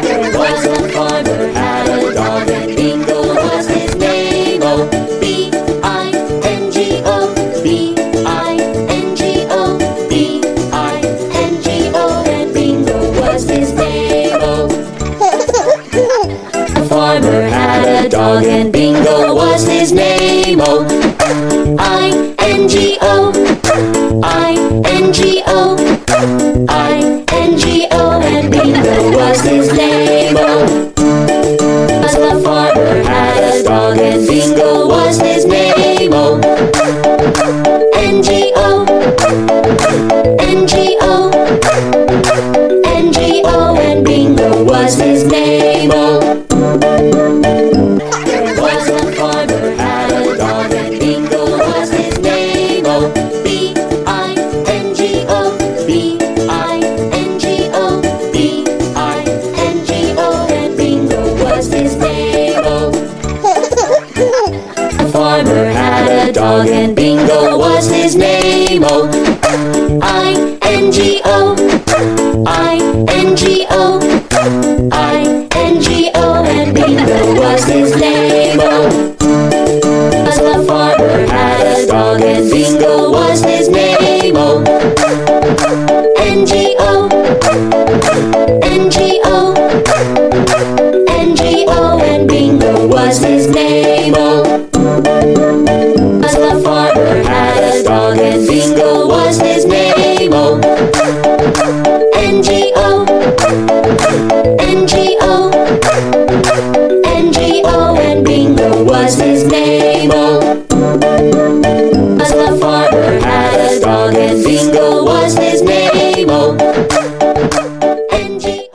There was a farmer had a dog and Bingo was his name. Oh, B-I-N-G-O, B-I-N-G-O, B-I-N-G-O, and Bingo was his name. Oh, a farmer had a dog and Bingo was his name. Oh, I-N-G-O, I-N-G-O, I-N-G-O, and Bingo was his name. Oh, the farmer had a dog and Bingo was his name. Oh, N-G-O, N-G-O, N-G-O, and Bingo was his name. Oh, there was a farmer had a dog and Bingo was his name. Oh, B-I-N-G-O, B-I-N-G-O, B-I-N-G-O, and Bingo was his name. Oh, a farmer had a dog and Bingo was his name. Oh, I-N-G-O, I-N-G-O, I-N-G-O, and Bingo was his name. Oh, the farmer had a dog and Bingo was his name. Oh, N-G-O, N-G-O, N-G-O, and Bingo was his